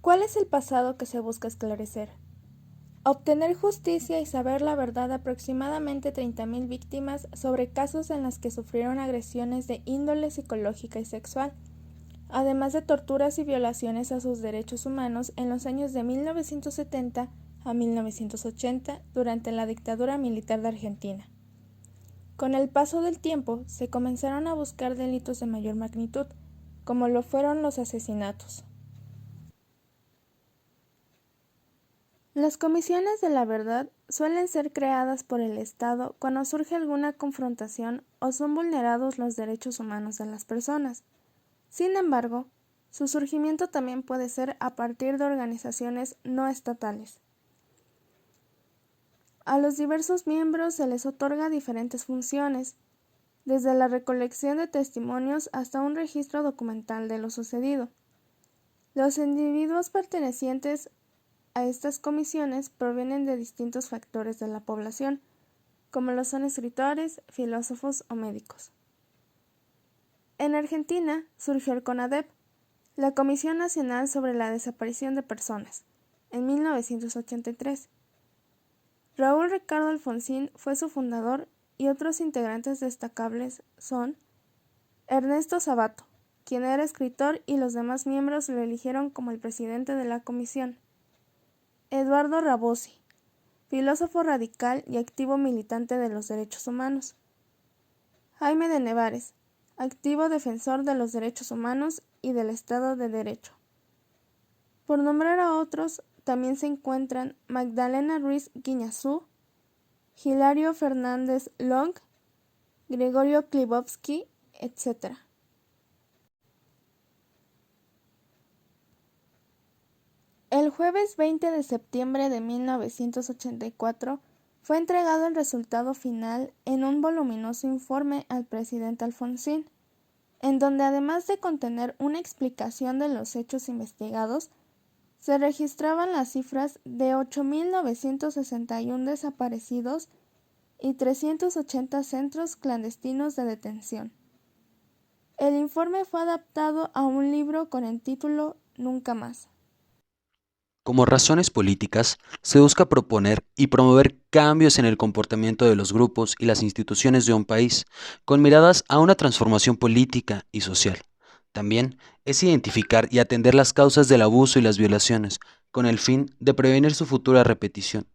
¿Cuál es el pasado que se busca esclarecer? Obtener justicia y saber la verdad de aproximadamente 30.000 víctimas sobre casos en los que sufrieron agresiones de índole psicológica y sexual, además de torturas y violaciones a sus derechos humanos en los años de 1970 a 1980 durante la dictadura militar de Argentina. Con el paso del tiempo, se comenzaron a buscar delitos de mayor magnitud, como lo fueron los asesinatos. Las comisiones de la verdad suelen ser creadas por el Estado cuando surge alguna confrontación o son vulnerados los derechos humanos de las personas. Sin embargo, su surgimiento también puede ser a partir de organizaciones no estatales. A los diversos miembros se les otorga diferentes funciones, desde la recolección de testimonios hasta un registro documental de lo sucedido. Los individuos pertenecientes a estas comisiones provienen de distintos factores de la población, como lo son escritores, filósofos o médicos. En Argentina surgió el CONADEP, la Comisión Nacional sobre la Desaparición de Personas, en 1983. Raúl Ricardo Alfonsín fue su fundador y otros integrantes destacables son Ernesto Sabato, quien era escritor y los demás miembros lo eligieron como el presidente de la comisión. Eduardo Rabosi, filósofo radical y activo militante de los derechos humanos. Jaime de Nevares, activo defensor de los derechos humanos y del Estado de Derecho. Por nombrar a otros, también se encuentran Magdalena Ruiz Guiñazú, Hilario Fernández Long, Gregorio Klibovsky, etc. El jueves 20 de septiembre de 1984 fue entregado el resultado final en un voluminoso informe al presidente Alfonsín, en donde además de contener una explicación de los hechos investigados, se registraban las cifras de 8.961 desaparecidos y 380 centros clandestinos de detención. El informe fue adaptado a un libro con el título Nunca más. Como razones políticas, se busca proponer y promover cambios en el comportamiento de los grupos y las instituciones de un país, con miradas a una transformación política y social. También es identificar y atender las causas del abuso y las violaciones, con el fin de prevenir su futura repetición.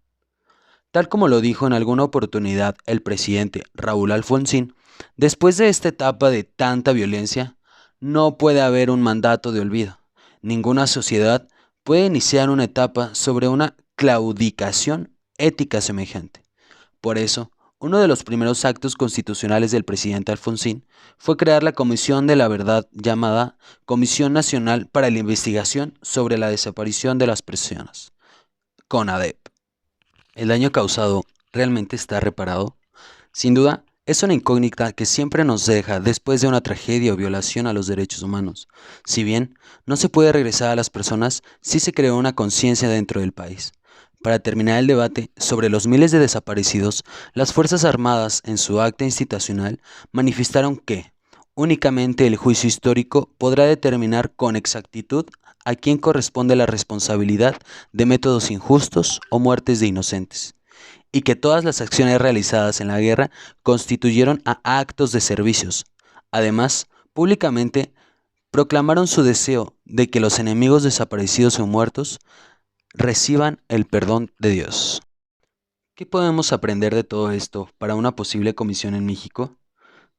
Tal como lo dijo en alguna oportunidad el presidente Raúl Alfonsín, después de esta etapa de tanta violencia, no puede haber un mandato de olvido. Ninguna sociedad puede iniciar una etapa sobre una claudicación ética semejante. Por eso, uno de los primeros actos constitucionales del presidente Alfonsín fue crear la Comisión de la Verdad llamada Comisión Nacional para la Investigación sobre la Desaparición de las Personas, CONADEP. ¿El daño causado realmente está reparado? Sin duda, es una incógnita que siempre nos deja después de una tragedia o violación a los derechos humanos. Si bien no se puede regresar a las personas, sí se creó una conciencia dentro del país. Para terminar el debate sobre los miles de desaparecidos, las Fuerzas Armadas, en su acta institucional, manifestaron que únicamente el juicio histórico podrá determinar con exactitud a quién corresponde la responsabilidad de métodos injustos o muertes de inocentes, y que todas las acciones realizadas en la guerra constituyeron a actos de servicios. Además, públicamente proclamaron su deseo de que los enemigos desaparecidos o muertos reciban el perdón de Dios. ¿Qué podemos aprender de todo esto para una posible comisión en México?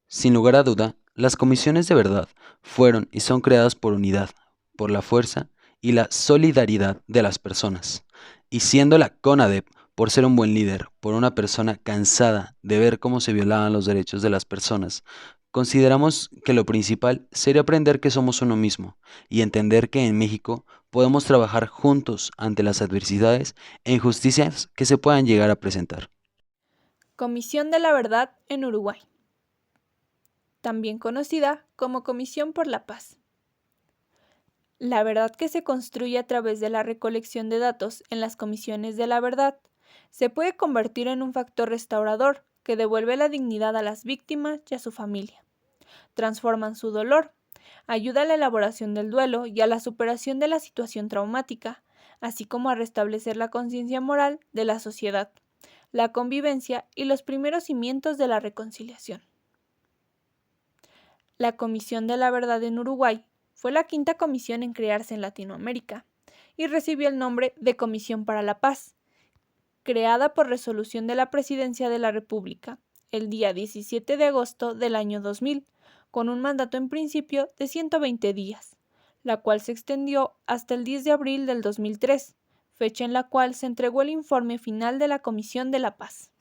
Sin lugar a duda, las comisiones de verdad fueron y son creadas por unidad, por la fuerza y la solidaridad de las personas. Y siendo la CONADEP, por ser un buen líder, por una persona cansada de ver cómo se violaban los derechos de las personas, consideramos que lo principal sería aprender que somos uno mismo y entender que en México podemos trabajar juntos ante las adversidades e injusticias que se puedan llegar a presentar. Comisión de la Verdad en Uruguay, también conocida como Comisión por la Paz. La verdad que se construye a través de la recolección de datos en las comisiones de la verdad se puede convertir en un factor restaurador que devuelve la dignidad a las víctimas y a su familia. Transforman su dolor Ayuda a la elaboración del duelo y a la superación de la situación traumática, así como a restablecer la conciencia moral de la sociedad, la convivencia y los primeros cimientos de la reconciliación. La Comisión de la Verdad en Uruguay fue la quinta comisión en crearse en Latinoamérica y recibió el nombre de Comisión para la Paz, creada por resolución de la Presidencia de la República el día 17 de agosto del año 2000, con un mandato en principio de 120 días, la cual se extendió hasta el 10 de abril del 2003, fecha en la cual se entregó el informe final de la Comisión de la Paz.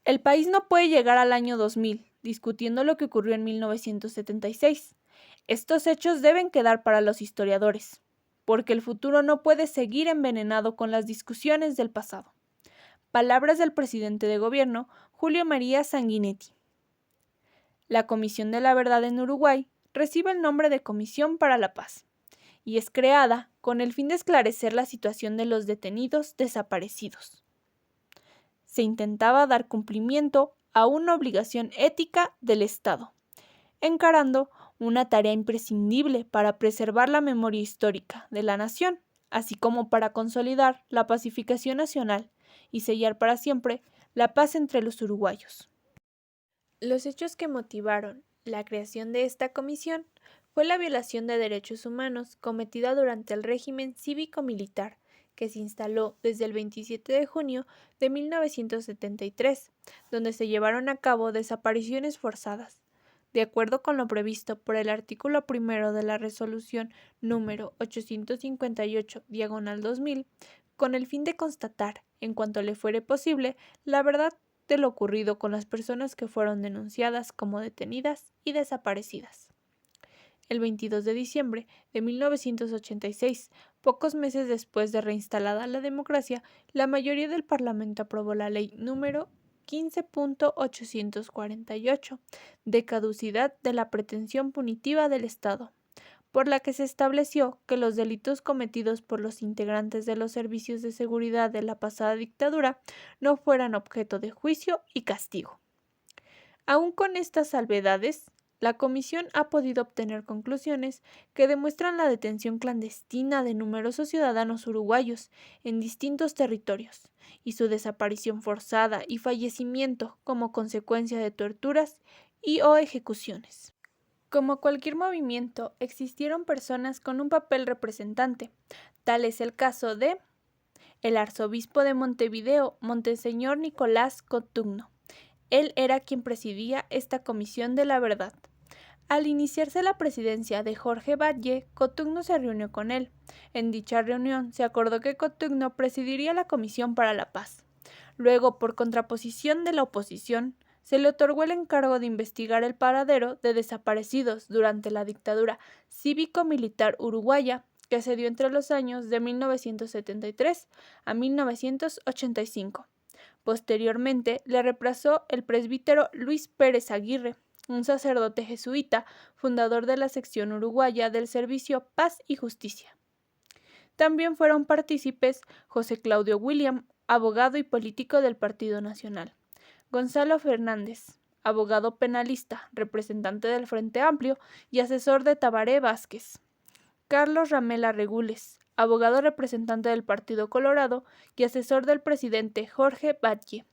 El país no puede llegar al año 2000 discutiendo lo que ocurrió en 1976. Estos hechos deben quedar para los historiadores, porque el futuro no puede seguir envenenado con las discusiones del pasado. Palabras del presidente de gobierno, Julio María Sanguinetti. La Comisión de la Verdad en Uruguay recibe el nombre de Comisión para la Paz y es creada con el fin de esclarecer la situación de los detenidos desaparecidos. Se intentaba dar cumplimiento a una obligación ética del Estado, encarando una tarea imprescindible para preservar la memoria histórica de la nación, así como para consolidar la pacificación nacional y sellar para siempre la paz entre los uruguayos. Los hechos que motivaron la creación de esta comisión fue la violación de derechos humanos cometida durante el régimen cívico-militar que se instaló desde el 27 de junio de 1973, donde se llevaron a cabo desapariciones forzadas, de acuerdo con lo previsto por el artículo 1 de la resolución número 858/2000, con el fin de constatar, en cuanto le fuere posible, la verdad de lo ocurrido con las personas que fueron denunciadas como detenidas y desaparecidas. El 22 de diciembre de 1986, pocos meses después de reinstalada la democracia, la mayoría del Parlamento aprobó la ley número 15.848 de caducidad de la pretensión punitiva del Estado, por la que se estableció que los delitos cometidos por los integrantes de los servicios de seguridad de la pasada dictadura no fueran objeto de juicio y castigo. Aún con estas salvedades, la Comisión ha podido obtener conclusiones que demuestran la detención clandestina de numerosos ciudadanos uruguayos en distintos territorios y su desaparición forzada y fallecimiento como consecuencia de torturas o ejecuciones. Como cualquier movimiento, existieron personas con un papel representante. Tal es el caso de el arzobispo de Montevideo, Monseñor Nicolás Cotugno. Él era quien presidía esta Comisión de la Verdad. Al iniciarse la presidencia de Jorge Batlle, Cotugno se reunió con él. En dicha reunión se acordó que Cotugno presidiría la Comisión para la Paz. Luego, por contraposición de la oposición, se le otorgó el encargo de investigar el paradero de desaparecidos durante la dictadura cívico-militar uruguaya que se dio entre los años de 1973 a 1985. Posteriormente, le reemplazó el presbítero Luis Pérez Aguirre, un sacerdote jesuita, fundador de la sección uruguaya del Servicio Paz y Justicia. También fueron partícipes José Claudio William, abogado y político del Partido Nacional; Gonzalo Fernández, abogado penalista, representante del Frente Amplio y asesor de Tabaré Vázquez; Carlos Ramela Regules, abogado representante del Partido Colorado y asesor del presidente Jorge Batlle;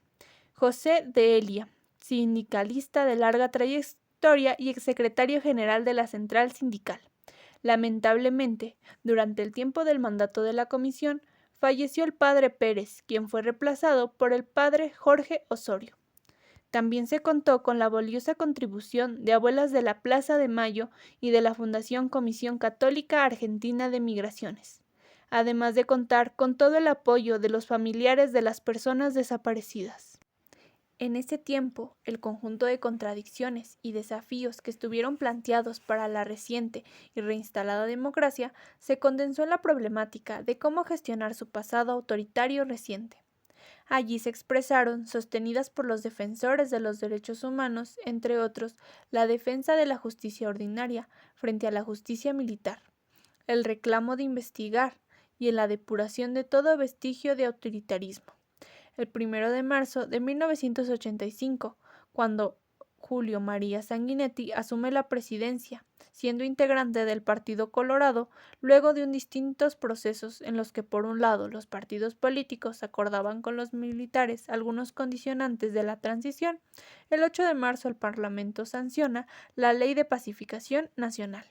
José de Elia, sindicalista de larga trayectoria y exsecretario general de la Central Sindical. Lamentablemente, durante el tiempo del mandato de la comisión, falleció el padre Pérez, quien fue reemplazado por el padre Jorge Osorio. También se contó con la valiosa contribución de Abuelas de la Plaza de Mayo y de la Fundación Comisión Católica Argentina de Migraciones, además de contar con todo el apoyo de los familiares de las personas desaparecidas. En ese tiempo, el conjunto de contradicciones y desafíos que estuvieron planteados para la reciente y reinstalada democracia se condensó en la problemática de cómo gestionar su pasado autoritario reciente. Allí se expresaron, sostenidas por los defensores de los derechos humanos, entre otros, la defensa de la justicia ordinaria frente a la justicia militar, el reclamo de investigar y en la depuración de todo vestigio de autoritarismo. El 1 de marzo de 1985, cuando Julio María Sanguinetti asume la presidencia, siendo integrante del Partido Colorado, luego de distintos procesos en los que, por un lado, los partidos políticos acordaban con los militares algunos condicionantes de la transición. El 8 de marzo el Parlamento sanciona la Ley de Pacificación Nacional.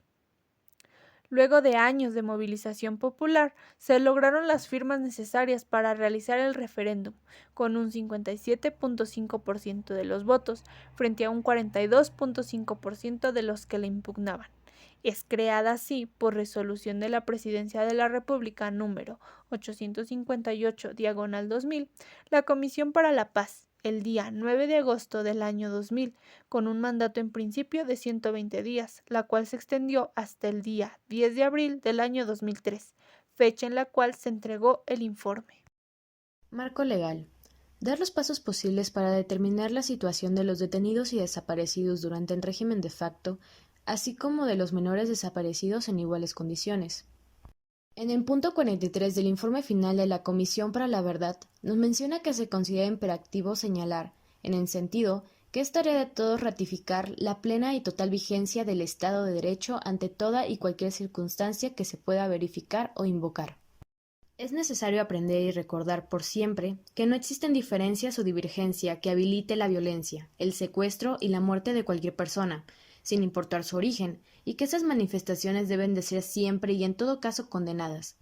Luego de años de movilización popular, se lograron las firmas necesarias para realizar el referéndum, con un 57.5% de los votos, frente a un 42.5% de los que la impugnaban. Es creada así, por resolución de la Presidencia de la República número 858/2000, la Comisión para la Paz, el día 9 de agosto del año 2000, con un mandato en principio de 120 días, la cual se extendió hasta el día 10 de abril del año 2003, fecha en la cual se entregó el informe. Marco legal. Dar los pasos posibles para determinar la situación de los detenidos y desaparecidos durante el régimen de facto, así como de los menores desaparecidos en iguales condiciones. En el punto 43 del informe final de la Comisión para la Verdad, nos menciona que se considera imperativo señalar, en el sentido, que es tarea de todos ratificar la plena y total vigencia del Estado de Derecho ante toda y cualquier circunstancia que se pueda verificar o invocar. Es necesario aprender y recordar por siempre que no existen diferencias o divergencia que habilite la violencia, el secuestro y la muerte de cualquier persona, sin importar su origen, y que esas manifestaciones deben de ser siempre y en todo caso condenadas.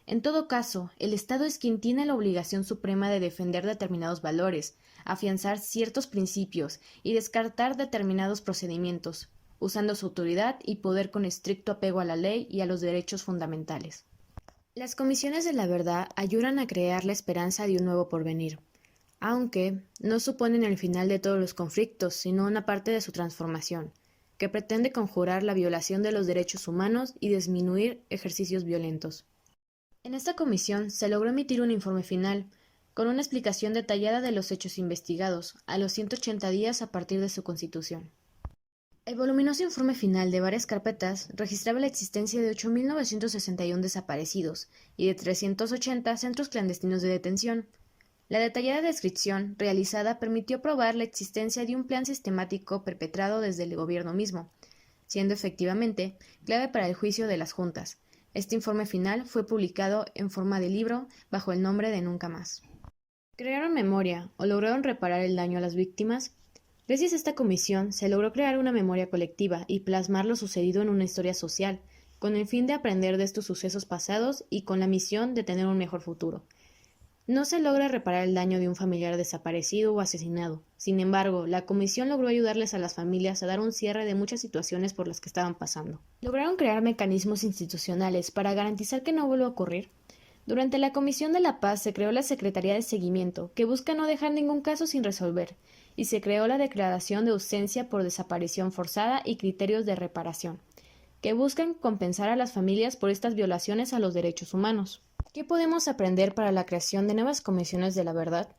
En todo caso, el Estado es quien tiene la obligación suprema de defender determinados valores, afianzar ciertos principios y descartar determinados procedimientos, usando su autoridad y poder con estricto apego a la ley y a los derechos fundamentales. Las comisiones de la verdad ayudan a crear la esperanza de un nuevo porvenir, aunque no suponen el final de todos los conflictos, sino una parte de su transformación, que pretende conjurar la violación de los derechos humanos y disminuir ejercicios violentos. En esta comisión se logró emitir un informe final, con una explicación detallada de los hechos investigados, a los 180 días a partir de su constitución. El voluminoso informe final de varias carpetas registraba la existencia de 8.961 desaparecidos y de 380 centros clandestinos de detención. La detallada descripción realizada permitió probar la existencia de un plan sistemático perpetrado desde el gobierno mismo, siendo efectivamente clave para el juicio de las juntas. Este informe final fue publicado en forma de libro bajo el nombre de Nunca Más. ¿Crearon memoria o lograron reparar el daño a las víctimas? Gracias a esta comisión se logró crear una memoria colectiva y plasmar lo sucedido en una historia social, con el fin de aprender de estos sucesos pasados y con la misión de tener un mejor futuro. No se logra reparar el daño de un familiar desaparecido o asesinado. Sin embargo, la comisión logró ayudarles a las familias a dar un cierre de muchas situaciones por las que estaban pasando. Lograron crear mecanismos institucionales para garantizar que no vuelva a ocurrir. Durante la Comisión de la Paz se creó la Secretaría de Seguimiento, que busca no dejar ningún caso sin resolver, y se creó la Declaración de Ausencia por Desaparición Forzada y Criterios de Reparación, que buscan compensar a las familias por estas violaciones a los derechos humanos. ¿Qué podemos aprender para la creación de nuevas comisiones de la verdad?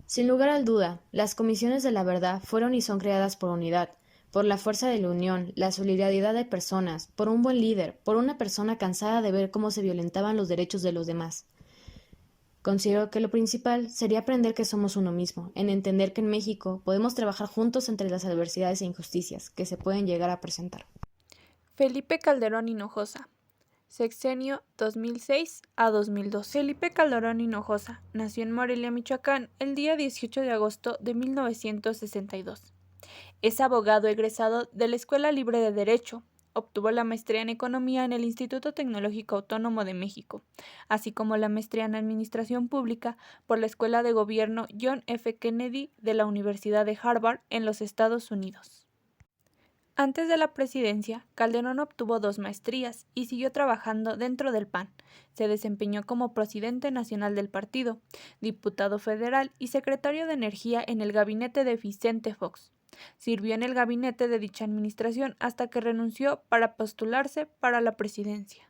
Sin lugar a duda, las comisiones de la verdad fueron y son creadas por unidad, por la fuerza de la unión, la solidaridad de personas, por un buen líder, por una persona cansada de ver cómo se violentaban los derechos de los demás. Considero que lo principal sería aprender que somos uno mismo, en entender que en México podemos trabajar juntos entre las adversidades e injusticias que se pueden llegar a presentar. Felipe Calderón Hinojosa, sexenio 2006 a 2012. Felipe Calderón Hinojosa nació en Morelia, Michoacán, el día 18 de agosto de 1962. Es abogado egresado de la Escuela Libre de Derecho. Obtuvo la maestría en Economía en el Instituto Tecnológico Autónomo de México, así como la maestría en Administración Pública por la Escuela de Gobierno John F. Kennedy de la Universidad de Harvard en los Estados Unidos. Antes de la presidencia, Calderón obtuvo 2 maestrías y siguió trabajando dentro del PAN. Se desempeñó como presidente nacional del partido, diputado federal y secretario de Energía en el gabinete de Vicente Fox. Sirvió en el gabinete de dicha administración hasta que renunció para postularse para la presidencia.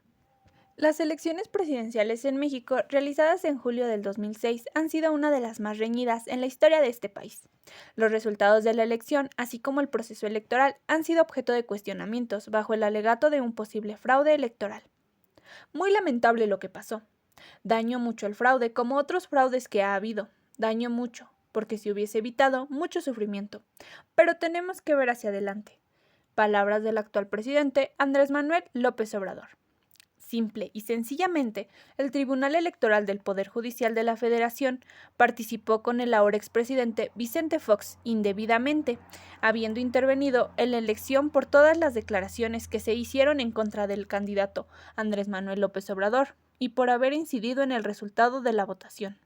Las elecciones presidenciales en México, realizadas en julio del 2006, han sido una de las más reñidas en la historia de este país. Los resultados de la elección, así como el proceso electoral, han sido objeto de cuestionamientos bajo el alegato de un posible fraude electoral. Muy lamentable lo que pasó. Dañó mucho el fraude, como otros fraudes que ha habido. Dañó mucho, porque se hubiese evitado mucho sufrimiento. Pero tenemos que ver hacia adelante. Palabras del actual presidente Andrés Manuel López Obrador. Simple y sencillamente, el Tribunal Electoral del Poder Judicial de la Federación participó con el ahora expresidente Vicente Fox indebidamente, habiendo intervenido en la elección por todas las declaraciones que se hicieron en contra del candidato Andrés Manuel López Obrador y por haber incidido en el resultado de la votación,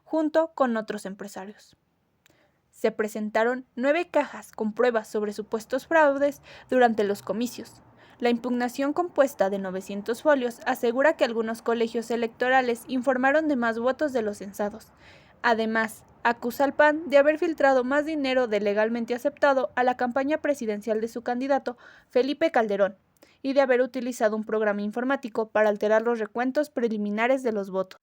junto con otros empresarios. Se presentaron 9 cajas con pruebas sobre supuestos fraudes durante los comicios. La impugnación, compuesta de 900 folios, asegura que algunos colegios electorales informaron de más votos de los censados. Además, acusa al PAN de haber filtrado más dinero del legalmente aceptado a la campaña presidencial de su candidato, Felipe Calderón, y de haber utilizado un programa informático para alterar los recuentos preliminares de los votos.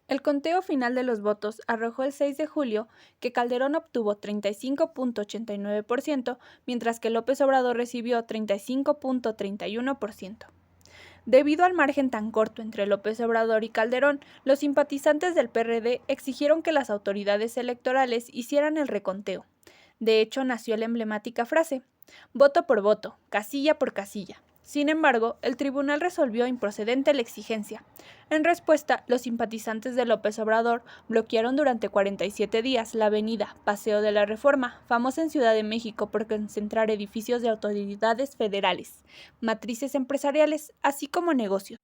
El conteo final de los votos arrojó el 6 de julio que Calderón obtuvo 35.89%, mientras que López Obrador recibió 35.31%. Debido al margen tan corto entre López Obrador y Calderón, los simpatizantes del PRD exigieron que las autoridades electorales hicieran el reconteo. De hecho, nació la emblemática frase: voto por voto, casilla por casilla. Sin embargo, el tribunal resolvió improcedente la exigencia. En respuesta, los simpatizantes de López Obrador bloquearon durante 47 días la avenida Paseo de la Reforma, famosa en Ciudad de México por concentrar edificios de autoridades federales, matrices empresariales, así como negocios.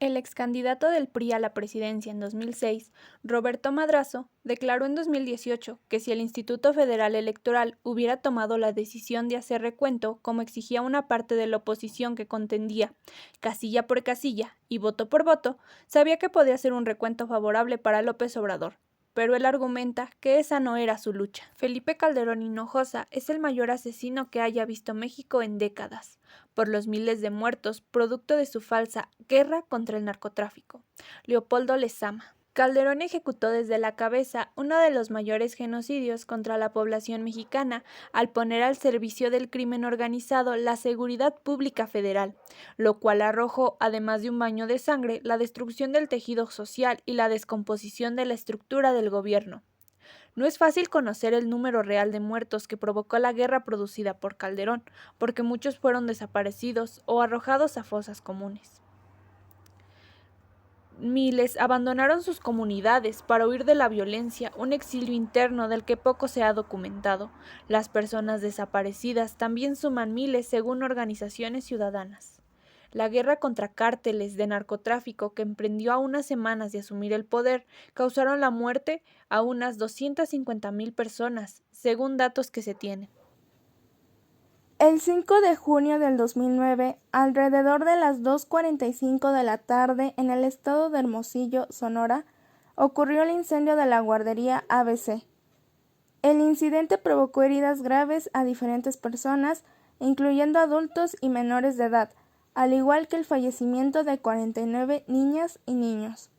El excandidato del PRI a la presidencia en 2006, Roberto Madrazo, declaró en 2018 que si el Instituto Federal Electoral hubiera tomado la decisión de hacer recuento, como exigía una parte de la oposición que contendía casilla por casilla y voto por voto, sabía que podía ser un recuento favorable para López Obrador. Pero él argumenta que esa no era su lucha. Felipe Calderón Hinojosa es el mayor asesino que haya visto México en décadas, por los miles de muertos producto de su falsa guerra contra el narcotráfico. Leopoldo Lezama. Calderón ejecutó desde la cabeza uno de los mayores genocidios contra la población mexicana al poner al servicio del crimen organizado la seguridad pública federal, lo cual arrojó, además de un baño de sangre, la destrucción del tejido social y la descomposición de la estructura del gobierno. No es fácil conocer el número real de muertos que provocó la guerra producida por Calderón, porque muchos fueron desaparecidos o arrojados a fosas comunes. Miles abandonaron sus comunidades para huir de la violencia, un exilio interno del que poco se ha documentado. Las personas desaparecidas también suman miles según organizaciones ciudadanas. La guerra contra cárteles de narcotráfico que emprendió a unas semanas de asumir el poder causaron la muerte a unas 250,000 personas, según datos que se tienen. El 5 de junio del 2009, alrededor de las 2:45 de la tarde, en el estado de Hermosillo, Sonora, ocurrió el incendio de la guardería ABC. El incidente provocó heridas graves a diferentes personas, incluyendo adultos y menores de edad, al igual que el fallecimiento de 49 niñas y niños.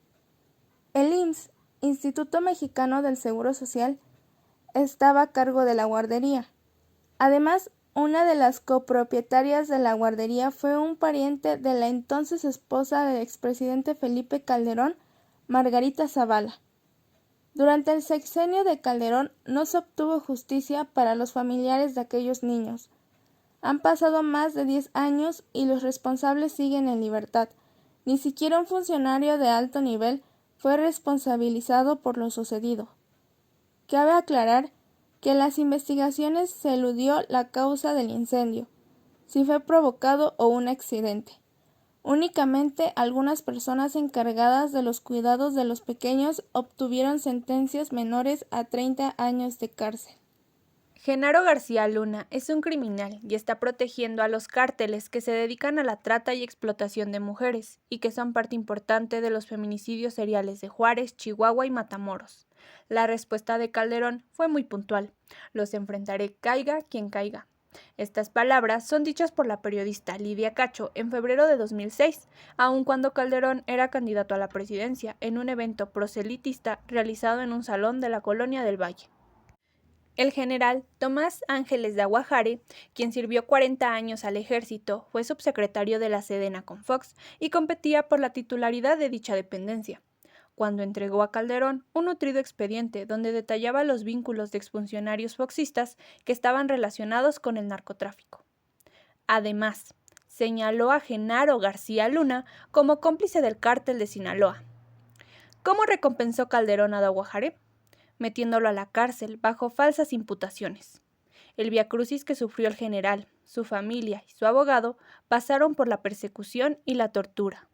El IMSS, Instituto Mexicano del Seguro Social, estaba a cargo de la guardería. Además, una de las copropietarias de la guardería fue un pariente de la entonces esposa del expresidente Felipe Calderón, Margarita Zavala. Durante el sexenio de Calderón no se obtuvo justicia para los familiares de aquellos niños. Han pasado más de 10 años y los responsables siguen en libertad. Ni siquiera un funcionario de alto nivel fue responsabilizado por lo sucedido. Cabe aclarar que en las investigaciones se eludió la causa del incendio, si fue provocado o un accidente. Únicamente algunas personas encargadas de los cuidados de los pequeños obtuvieron sentencias menores a 30 años de cárcel. Genaro García Luna es un criminal y está protegiendo a los cárteles que se dedican a la trata y explotación de mujeres y que son parte importante de los feminicidios seriales de Juárez, Chihuahua y Matamoros. La respuesta de Calderón fue muy puntual: los enfrentaré caiga quien caiga. Estas palabras son dichas por la periodista Lidia Cacho en febrero de 2006, aun cuando Calderón era candidato a la presidencia en un evento proselitista realizado en un salón de la Colonia del Valle. El general Tomás Ángeles de Aguajare, quien sirvió 40 años al ejército, fue subsecretario de la Sedena con Fox y competía por la titularidad de dicha dependencia. cuando entregó a Calderón un nutrido expediente donde detallaba los vínculos de exfuncionarios foxistas que estaban relacionados con el narcotráfico. Además, señaló a Genaro García Luna como cómplice del cártel de Sinaloa. ¿Cómo recompensó Calderón a Daguajaré? Metiéndolo a la cárcel bajo falsas imputaciones. El viacrucis que sufrió el general, su familia y su abogado pasaron por la persecución y la tortura.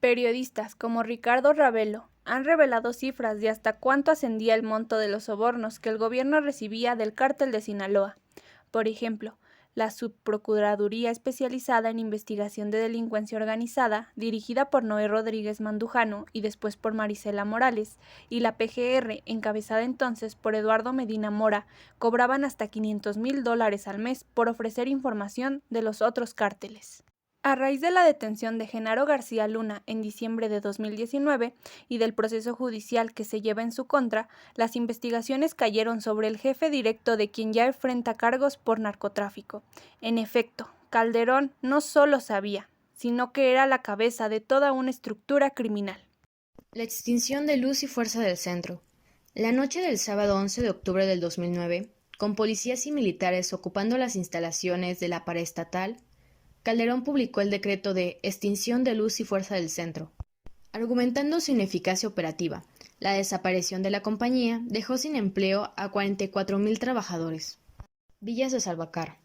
Periodistas como Ricardo Ravelo han revelado cifras de hasta cuánto ascendía el monto de los sobornos que el gobierno recibía del cártel de Sinaloa. Por ejemplo, la Subprocuraduría Especializada en Investigación de Delincuencia Organizada, dirigida por Noé Rodríguez Mandujano y después por Marisela Morales, y la PGR, encabezada entonces por Eduardo Medina Mora, cobraban hasta $500,000 al mes por ofrecer información de los otros cárteles. A raíz de la detención de Genaro García Luna en diciembre de 2019 y del proceso judicial que se lleva en su contra, las investigaciones cayeron sobre el jefe directo de quien ya enfrenta cargos por narcotráfico. En efecto, Calderón no solo sabía, sino que era la cabeza de toda una estructura criminal. La extinción de luz y fuerza del centro. La noche del sábado 11 de octubre del 2009, con policías y militares ocupando las instalaciones de la paraestatal, Calderón publicó el decreto de extinción de luz y fuerza del centro. Argumentando su ineficacia operativa, la desaparición de la compañía dejó sin empleo a 44,000 trabajadores. Villas de Salvacar.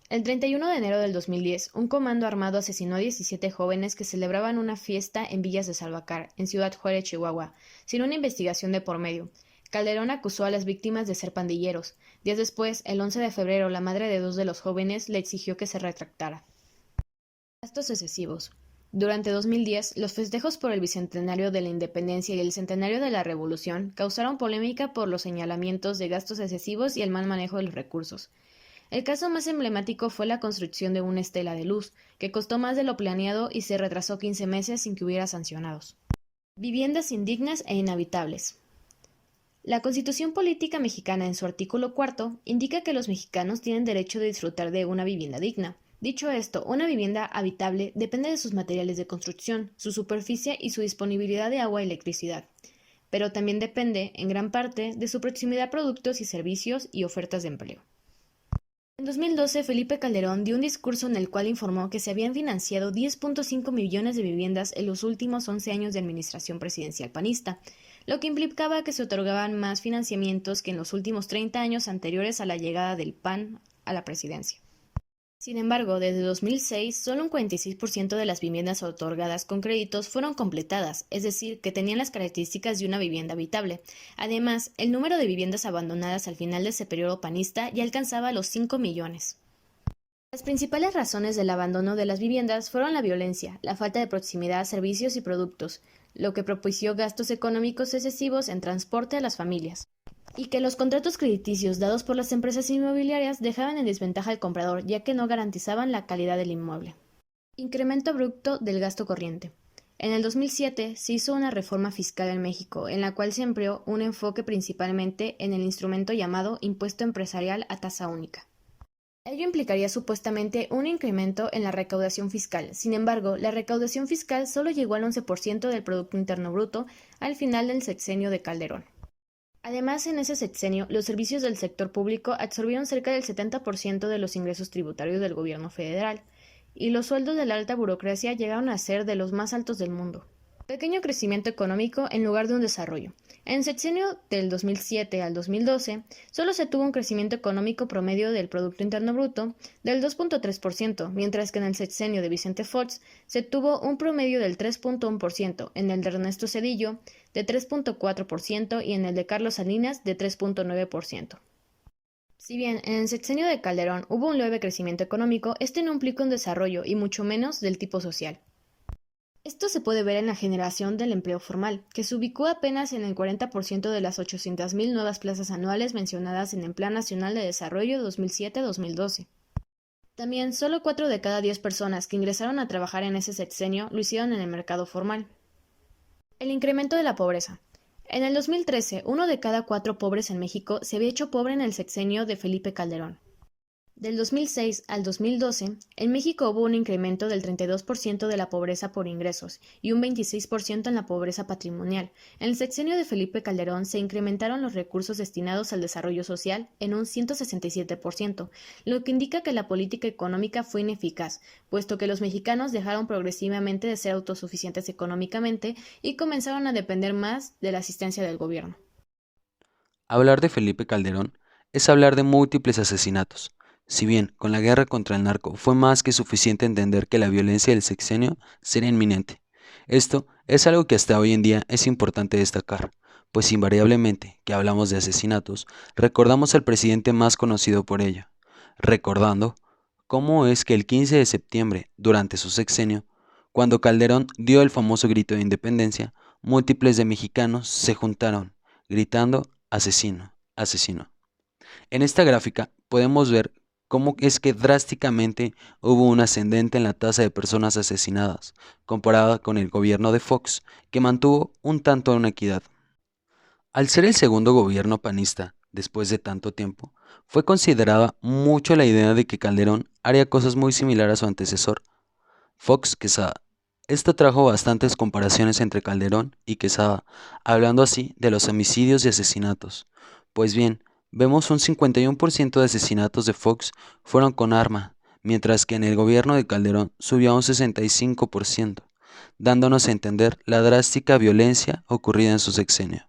El 31 de enero del 2010, un comando armado asesinó a 17 jóvenes que celebraban una fiesta en Villas de Salvacar, en Ciudad Juárez, Chihuahua, sin una investigación de por medio. Calderón acusó a las víctimas de ser pandilleros. Días después, el 11 de febrero, la madre de 2 de los jóvenes le exigió que se retractara. Gastos excesivos. Durante 2010, los festejos por el bicentenario de la independencia y el centenario de la revolución causaron polémica por los señalamientos de gastos excesivos y el mal manejo de los recursos. El caso más emblemático fue la construcción de una estela de luz, que costó más de lo planeado y se retrasó 15 meses sin que hubiera sancionados. Viviendas indignas e inhabitables. La Constitución Política Mexicana, en su artículo 4, indica que los mexicanos tienen derecho de disfrutar de una vivienda digna. Dicho esto, una vivienda habitable depende de sus materiales de construcción, su superficie y su disponibilidad de agua y electricidad, pero también depende, en gran parte, de su proximidad a productos y servicios y ofertas de empleo. En 2012, Felipe Calderón dio un discurso en el cual informó que se habían financiado 10.5 millones de viviendas en los últimos 11 años de administración presidencial panista, lo que implicaba que se otorgaban más financiamientos que en los últimos 30 años anteriores a la llegada del PAN a la presidencia. Sin embargo, desde 2006, solo un 46% de las viviendas otorgadas con créditos fueron completadas, es decir, que tenían las características de una vivienda habitable. Además, el número de viviendas abandonadas al final de ese periodo panista ya alcanzaba los 5 millones. Las principales razones del abandono de las viviendas fueron la violencia, la falta de proximidad a servicios y productos, lo que propició gastos económicos excesivos en transporte a las familias, y que los contratos crediticios dados por las empresas inmobiliarias dejaban en desventaja al comprador, ya que no garantizaban la calidad del inmueble. Incremento abrupto del gasto corriente. En el 2007 se hizo una reforma fiscal en México, en la cual se empleó un enfoque principalmente en el instrumento llamado impuesto empresarial a tasa única. Ello implicaría supuestamente un incremento en la recaudación fiscal. Sin embargo, la recaudación fiscal solo llegó al 11% del Producto Interno Bruto al final del sexenio de Calderón. Además, en ese sexenio, los servicios del sector público absorbieron cerca del 70% de los ingresos tributarios del gobierno federal, y los sueldos de la alta burocracia llegaron a ser de los más altos del mundo. Pequeño crecimiento económico en lugar de un desarrollo. En el sexenio del 2007 al 2012, solo se tuvo un crecimiento económico promedio del Producto Interno Bruto del 2.3%, mientras que en el sexenio de Vicente Fox se tuvo un promedio del 3.1%, en el de Ernesto Zedillo de 3.4% y en el de Carlos Salinas de 3.9%. Si bien en el sexenio de Calderón hubo un leve crecimiento económico, este no implica un desarrollo y mucho menos del tipo social. Esto se puede ver en la generación del empleo formal, que se ubicó apenas en el 40% de las 800,000 nuevas plazas anuales mencionadas en el Plan Nacional de Desarrollo 2007-2012. También, solo 4 de cada 10 personas que ingresaron a trabajar en ese sexenio lo hicieron en el mercado formal. El incremento de la pobreza. En el 2013, 1 de cada 4 pobres en México se había hecho pobre en el sexenio de Felipe Calderón. Del 2006 al 2012, en México hubo un incremento del 32% de la pobreza por ingresos y un 26% en la pobreza patrimonial. En el sexenio de Felipe Calderón se incrementaron los recursos destinados al desarrollo social en un 167%, lo que indica que la política económica fue ineficaz, puesto que los mexicanos dejaron progresivamente de ser autosuficientes económicamente y comenzaron a depender más de la asistencia del gobierno. Hablar de Felipe Calderón es hablar de múltiples asesinatos. Si bien con la guerra contra el narco fue más que suficiente entender que la violencia del sexenio sería inminente. Esto es algo que hasta hoy en día es importante destacar, pues invariablemente que hablamos de asesinatos, recordamos al presidente más conocido por ello, recordando cómo es que el 15 de septiembre, durante su sexenio, cuando Calderón dio el famoso grito de independencia, múltiples de mexicanos se juntaron, gritando asesino, asesino. En esta gráfica podemos ver cómo es que drásticamente hubo un ascendente en la tasa de personas asesinadas, comparada con el gobierno de Fox, que mantuvo un tanto una equidad. Al ser el segundo gobierno panista, después de tanto tiempo, fue considerada mucho la idea de que Calderón haría cosas muy similares a su antecesor, Fox Quesada. Esto trajo bastantes comparaciones entre Calderón y Quesada, hablando así de los homicidios y asesinatos. Pues bien, vemos un 51% de asesinatos de Fox fueron con arma, mientras que en el gobierno de Calderón subió a un 65%, dándonos a entender la drástica violencia ocurrida en su sexenio.